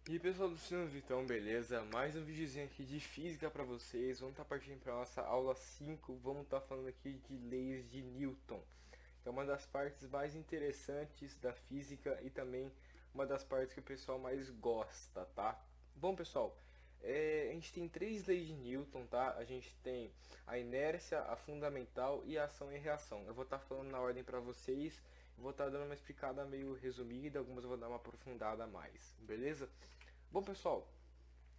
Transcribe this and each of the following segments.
E aí pessoal do Cinema Vitão, beleza? Mais um videozinho aqui de física pra vocês. Vamos estar partindo para nossa aula 5. Vamos estar falando aqui de leis de Newton, que é uma das partes mais interessantes da física e também uma das partes que o pessoal mais gosta, tá? Bom pessoal, a gente tem três leis de Newton, tá? A gente tem a inércia, a fundamental e a ação e reação. Eu vou estar falando na ordem para vocês. Vou estar dando uma explicada meio resumida, algumas eu vou dar uma aprofundada a mais, beleza? Bom, pessoal,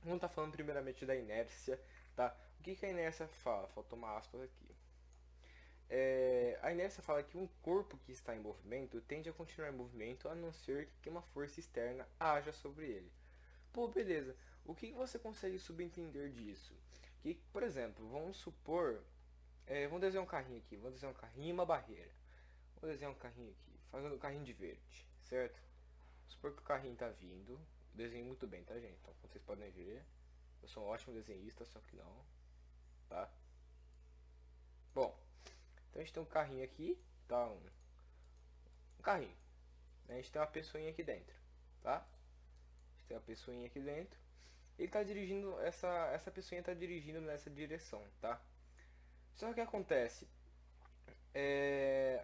vamos estar falando primeiramente da inércia, tá? O que a inércia fala? Faltou uma aspas aqui. A inércia fala que um corpo que está em movimento tende a continuar em movimento a não ser que uma força externa haja sobre ele. Pô, beleza. O que você consegue subentender disso? Que, por exemplo, vamos supor, vamos desenhar um carrinho aqui, vamos desenhar um carrinho e uma barreira. Vou desenhar um carrinho aqui, fazendo um carrinho de verde, certo? Vamos supor que o carrinho está vindo, desenho muito bem, tá, gente? Então, como vocês podem ver, eu sou um ótimo desenhista, só que não, tá? Bom, então a gente tem um carrinho aqui, tá? Um carrinho, né? A gente tem uma pessoinha aqui dentro, tá? A gente tem uma pessoinha aqui dentro. Ele tá dirigindo, essa pessoinha tá dirigindo nessa direção, tá? Só que o que acontece?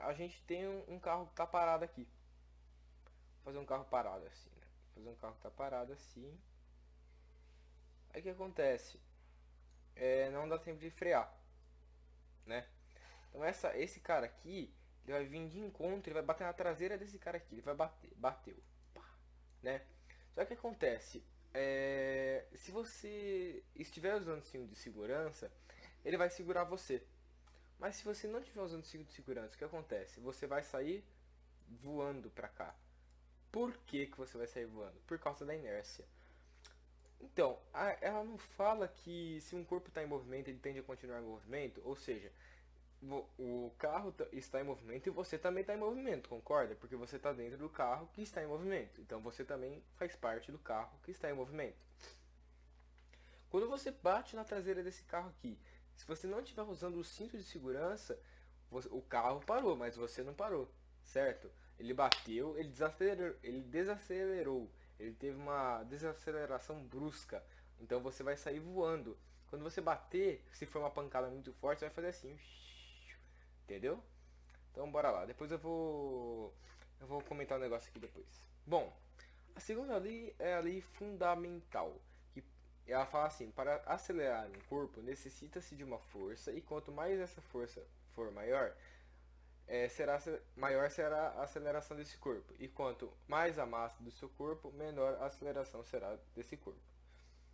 A gente tem um carro que tá parado aqui. Vou fazer um carro parado assim, né? Vou fazer um carro que tá parado assim. Aí o que acontece? Não dá tempo de frear, né? Então esse cara aqui, ele vai vir de encontro, ele vai bater na traseira desse cara aqui, ele vai bater, bateu, pá, né? Só que acontece, se você estiver usando o cinto de segurança, ele vai segurar você. Mas se você não estiver usando o cinto de segurança, o que acontece? Você vai sair voando pra cá. Por que você vai sair voando? Por causa da inércia. Então, ela não fala que se um corpo está em movimento, ele tende a continuar em movimento, ou seja, o carro está em movimento e você também está em movimento, concorda? Porque você está dentro do carro que está em movimento. Então você também faz parte do carro que está em movimento. Quando você bate na traseira desse carro aqui, se você não estiver usando o cinto de segurança, o carro parou, mas você não parou, certo? Ele bateu, ele teve uma desaceleração brusca. Então você vai sair voando. Quando você bater, se for uma pancada muito forte, você vai fazer assim, entendeu? Então bora lá. Depois eu vou comentar um negócio aqui depois. Bom, a segunda lei é a lei fundamental, que ela fala assim: para acelerar um corpo necessita-se de uma força e quanto mais essa força for maior, maior será a aceleração desse corpo. E quanto mais a massa do seu corpo, menor a aceleração será desse corpo.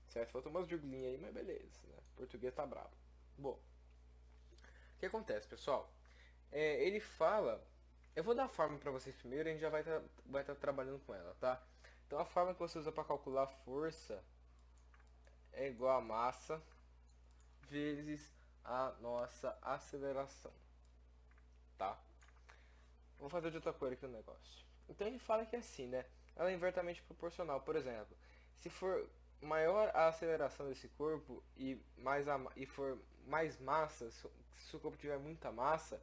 Certo? Faltou umas virgulinhas aí, mas beleza. Né? O português tá bravo. Bom, o que acontece, pessoal? Ele fala. Eu vou dar a fórmula para vocês primeiro e a gente já vai tá trabalhando com ela, tá? Então a fórmula que você usa para calcular a força é igual a massa vezes a nossa aceleração, tá? Vou fazer de outra cor aqui o negócio. Então ele fala que é assim, né? Ela é inversamente proporcional. Por exemplo, se for maior a aceleração desse corpo e for mais massa, se o corpo tiver muita massa,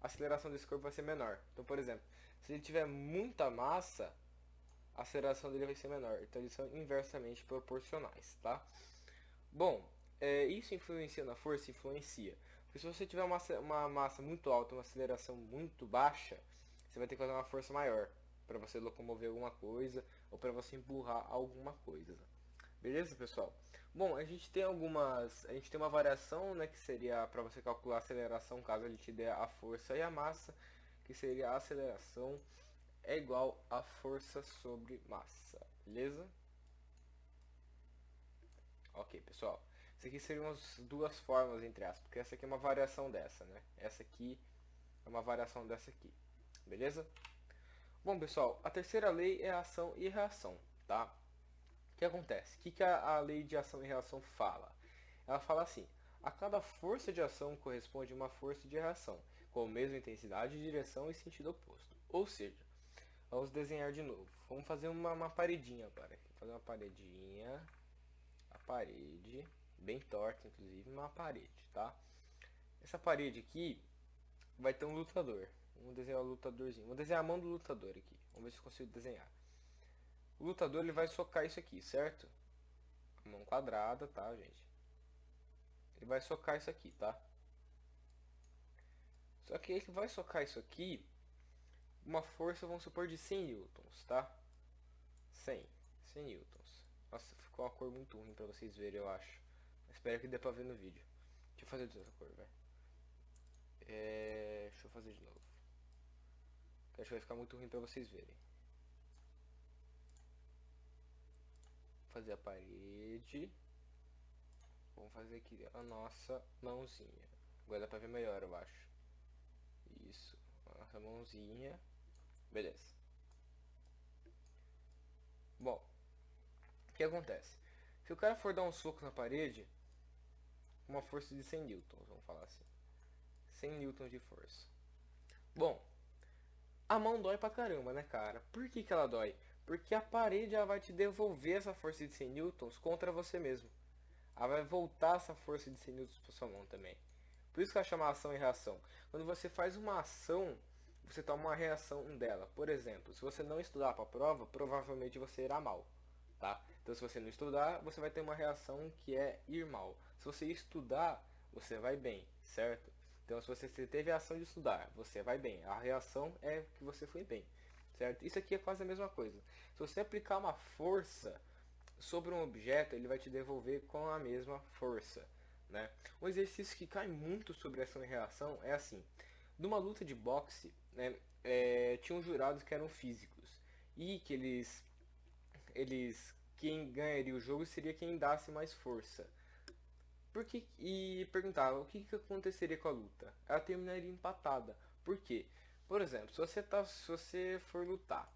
a aceleração desse corpo vai ser menor. Então, por exemplo, se ele tiver muita massa, a aceleração dele vai ser menor. Então eles são inversamente proporcionais, tá? Bom, isso influencia na força? Influencia. Porque se você tiver uma massa muito alta, uma aceleração muito baixa, você vai ter que fazer uma força maior para você locomover alguma coisa ou para você empurrar alguma coisa. Beleza, pessoal? Bom, a gente tem uma variação, né, que seria para você calcular a aceleração caso ele te dê a força e a massa, que seria a aceleração é igual a força sobre massa. Beleza? Ok, pessoal. Isso aqui seriam as duas formas, entre aspas, porque essa aqui é uma variação dessa, né? Essa aqui é uma variação dessa aqui. Beleza? Bom, pessoal, a terceira lei é a ação e reação, tá? O que acontece? O que a lei de ação e reação fala? Ela fala assim: a cada força de ação corresponde uma força de reação, com a mesma intensidade, direção e sentido oposto. Ou seja, vamos desenhar de novo. Vamos fazer uma paredinha agora. Vamos fazer uma paredinha, a parede, bem torta, inclusive, uma parede, tá? Essa parede aqui vai ter um lutador. Vamos desenhar o lutadorzinho. Vou desenhar a mão do lutador aqui. Vamos ver se eu consigo desenhar. O lutador ele vai socar isso aqui, certo? Mão quadrada, tá, gente? Ele vai socar isso aqui, tá? Só que ele vai socar isso aqui uma força, vamos supor, de 100 newtons, tá? 100 newtons. Nossa, ficou uma cor muito ruim pra vocês verem, eu acho. Espero que dê pra ver no vídeo. Deixa eu fazer de outra cor, velho. Deixa eu fazer de novo. Que acho que vai ficar muito ruim pra vocês verem. Fazer a parede. Vamos fazer aqui a nossa mãozinha. Agora dá pra ver melhor, eu acho. Isso. Nossa mãozinha. Beleza. Bom, o que acontece? Se o cara for dar um soco na parede, uma força de 100 newtons, vamos falar assim. 100 newtons de força. Bom, a mão dói pra caramba, né, cara? Por que que ela dói? Porque a parede ela vai te devolver essa força de 100 newtons contra você mesmo. Ela vai voltar essa força de 100 newtons pra sua mão também. Por isso que ela chama ação e reação. Quando você faz uma ação, você toma uma reação dela. Por exemplo, se você não estudar para a prova, provavelmente você irá mal, tá? Então se você não estudar, você vai ter uma reação que é ir mal. Se você estudar, você vai bem, certo? Então se você teve a ação de estudar, você vai bem. A reação é que você foi bem, certo? Isso aqui é quase a mesma coisa. Se você aplicar uma força sobre um objeto, ele vai te devolver com a mesma força, né? Um exercício que cai muito sobre ação e reação é assim: numa luta de boxe, né, tinham jurados que eram físicos e que quem ganharia o jogo seria quem dasse mais força. E perguntava o que aconteceria com a luta. Ela terminaria empatada. Por quê? Por exemplo, se você for lutar,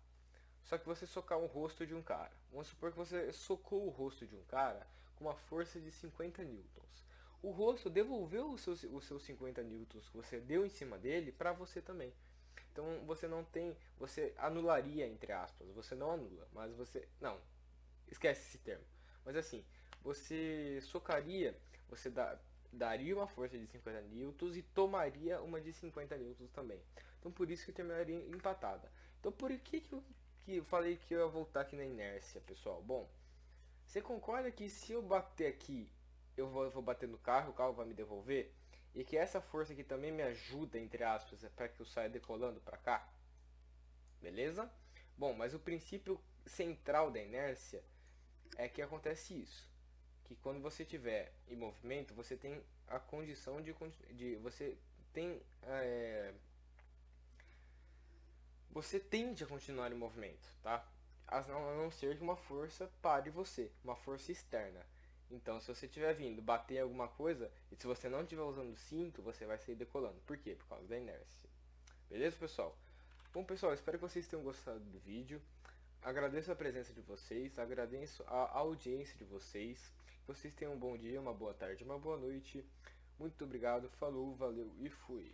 só que você socar o rosto de um cara. Vamos supor que você socou o rosto de um cara com uma força de 50 newtons. O rosto devolveu os seus 50 newtons que você deu em cima dele para você também. Então você não tem, você anularia entre aspas, você não anula, mas você, não, esquece esse termo. Mas assim, você socaria, daria uma força de 50 newtons e tomaria uma de 50 newtons também. Então por isso que terminaria empatada. Então por que eu falei que eu ia voltar aqui na inércia, pessoal? Bom, você concorda que se eu bater aqui, eu vou bater no carro, o carro vai me devolver? E que essa força aqui também me ajuda, entre aspas, para que eu saia decolando para cá? Beleza? Bom, mas o princípio central da inércia é que acontece isso. Que quando você estiver em movimento, você tem a condição você tem você tende a continuar em movimento, tá? A não ser que uma força pare você, uma força externa. Então, se você estiver vindo bater em alguma coisa, e se você não estiver usando o cinto, você vai sair decolando. Por quê? Por causa da inércia. Beleza, pessoal? Bom, pessoal, espero que vocês tenham gostado do vídeo. Agradeço a presença de vocês, agradeço a audiência de vocês. Que vocês tenham um bom dia, uma boa tarde, uma boa noite. Muito obrigado, falou, valeu e fui.